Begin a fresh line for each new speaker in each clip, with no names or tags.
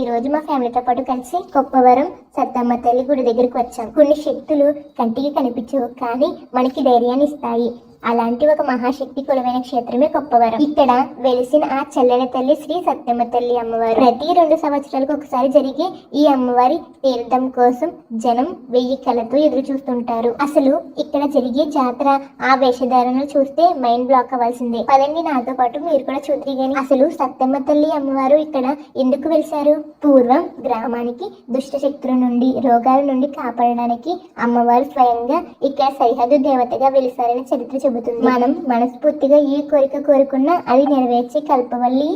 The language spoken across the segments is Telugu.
ఈ రోజు మా ఫ్యామిలీతో పాటు కలిసి కొప్పవరం సత్తమ్మ తల్లి గుడి దగ్గరికి వచ్చాం. కొన్ని శక్తులు కంటికి కనిపించవు, కానీ మనకి ధైర్యాన్ని ఇస్తాయి. అలాంటి ఒక మహాశక్తి కొలువైన క్షేత్రమే కొప్పవరం. ఇక్కడ వెలిసిన ఆ చల్లని తల్లి శ్రీ సత్తమ్మ తల్లి అమ్మవారు. ప్రతి 2 సంవత్సరాలకు ఒకసారి జరిగే ఈ అమ్మవారి తీర్థం కోసం జనం 1000 కళ్ళతో ఎదురు చూస్తుంటారు. అసలు ఇక్కడ జరిగే జాతర, ఆ వేషధారణలు చూస్తే మైండ్ బ్లాక్ అవ్వాల్సిందే. పదండి, నాతో పాటు మీరు కూడా చూద్దరు గాని అసలు సత్తమ్మ తల్లి అమ్మవారు ఇక్కడ ఎందుకు వెలిశారు? పూర్వం గ్రామానికి దుష్ట శక్తుల నుండి, రోగాల నుండి కాపాడడానికి అమ్మవారు స్వయంగా ఇక్కడ సరిహద్దు దేవతగా వెలిశారని చరిత్ర. మనం మనస్ఫూర్తిగా ఏ కోరిక కోరుకున్నా అది నెరవేర్చే కల్పవల్లి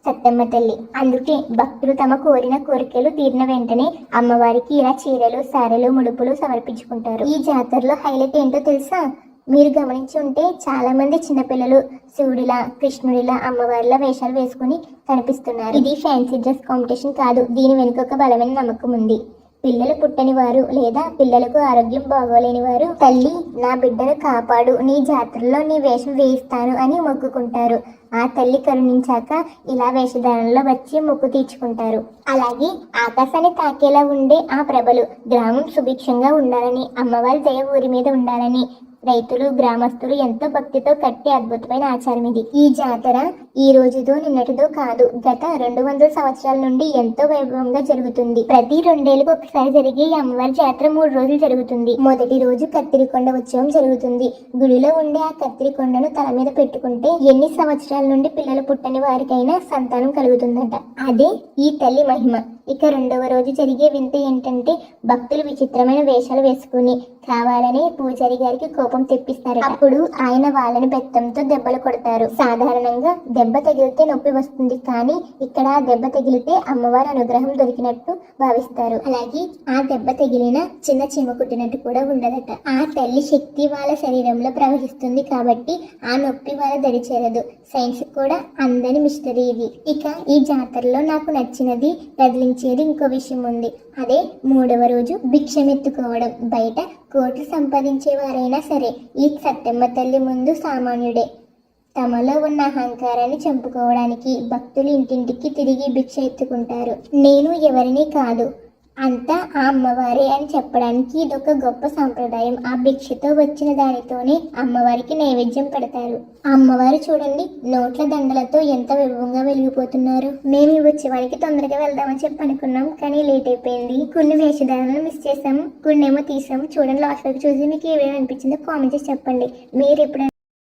సత్తమ్మ తల్లి. అందుకే భక్తులు తమ కోరిన కోరికలు తీరిన వెంటనే అమ్మవారికి ఇలా చీరలు, సారెలు, ముడుపులు సమర్పించుకుంటారు. ఈ జాతరలో హైలైట్ ఏంటో తెలుసా? మీరు గమనించి ఉంటే చాలా మంది చిన్నపిల్లలు శివుడిలా, కృష్ణుడిలా, అమ్మవారిలా వేషాలు వేసుకుని కనిపిస్తున్నారు. ఇది ఫ్యాన్సీ డ్రెస్ కాంపిటీషన్ కాదు. దీని వెనుక ఒక బలమైన నమ్మకం ఉంది. పిల్లలు పుట్టని వారు లేదా పిల్లలకు ఆరోగ్యం బాగోలేని వారు, తల్లి నా బిడ్డను కాపాడు, నీ జాతరలో నీ వేషం వేయిస్తాను అని మొక్కుకుంటారు. ఆ తల్లి కరుణించాక ఇలా వేషధారణలో వచ్చి మొక్కు తీర్చుకుంటారు. అలాగే ఆకాశాన్ని తాకేలా ఉండే ఆ ప్రభలు గ్రామం సుభిక్షంగా ఉండాలని, అమ్మవారి దయ ఊరి మీద ఉండాలని రైతులు, గ్రామస్తులు ఎంతో భక్తితో కట్టే అద్భుతమైన ఆచారం ఇది. ఈ జాతర ఈ రోజుతో నిన్నటితో కాదు, గత 200 సంవత్సరాల నుండి ఎంతో వైభవంగా జరుగుతుంది. ప్రతి 2 ఏళ్లకు ఒకసారి జరిగే ఈ అమ్మవారి జాతర 3 రోజులు జరుగుతుంది. మొదటి రోజు కత్తిరికొండ ఉత్సవం జరుగుతుంది. గుడిలో ఉండే ఆ కత్తిరికొండను తల మీద పెట్టుకుంటే ఎన్ని సంవత్సరాల నుండి పిల్లలు పుట్టని వారికైనా సంతానం కలుగుతుందట. అదే ఈ తల్లి మహిమ. ఇక 2వ రోజు జరిగే వింత ఏంటంటే భక్తులు విచిత్రమైన వేషాలు వేసుకుని కావాలని పూజారి గారికి కోపం తెప్పిస్తారు. అప్పుడు ఆయన వాళ్ళని బెత్తంతో దెబ్బలు కొడతారు. సాధారణంగా దెబ్బ తగిలితే నొప్పి వస్తుంది, కానీ ఇక్కడ ఆ దెబ్బ తగిలితే అమ్మవారి అనుగ్రహం దొరికినట్టు భావిస్తారు. అలాగే ఆ దెబ్బ తగిలిన చిన్న చీమ కుట్టినట్టు కూడా ఉండదట. ఆ తల్లి శక్తి వాళ్ళ శరీరంలో ప్రవహిస్తుంది కాబట్టి ఆ నొప్పి వాళ్ళ దరి చేరదు. సైన్స్ కూడా అందని మిస్టరీ ఇది. ఇక ఈ జాతరలో నాకు నచ్చినది, కదిలించేది ఇంకో విషయం ఉంది. అదే 3వ రోజు భిక్షమెత్తుకోవడం. బయట కోట్లు సంపాదించే వారైనా సరే ఈ సత్తమ్మ తల్లి ముందు సామాన్యుడే. తమలో ఉన్న అహంకారాన్ని చంపుకోవడానికి భక్తులు ఇంటింటికి తిరిగి భిక్ష ఎత్తుకుంటారు. నేను ఎవరిని కాదు, అంతా ఆ అమ్మవారే అని చెప్పడానికి ఇదొక గొప్ప సాంప్రదాయం. ఆ భిక్షతో వచ్చిన దానితోనే అమ్మవారికి నైవేద్యం పెడతారు. అమ్మవారు చూడండి, నోట్ల దండలతో ఎంత వైభవంగా వెలిగిపోతున్నారు. మేము ఈ ఉత్సవానికి తొందరగా వెళ్దామని చెప్పి అనుకున్నాం, కానీ లేట్ అయిపోయింది. కొన్ని వేషధారణలు మిస్ చేసాము, కొన్ని ఏమో తీసాము. చూడండి, లాస్ట్ వరకు చూసి మీకు ఏమేమి అనిపించిందో కామెంట్ చేసి చెప్పండి. మీరు ఎప్పుడైనా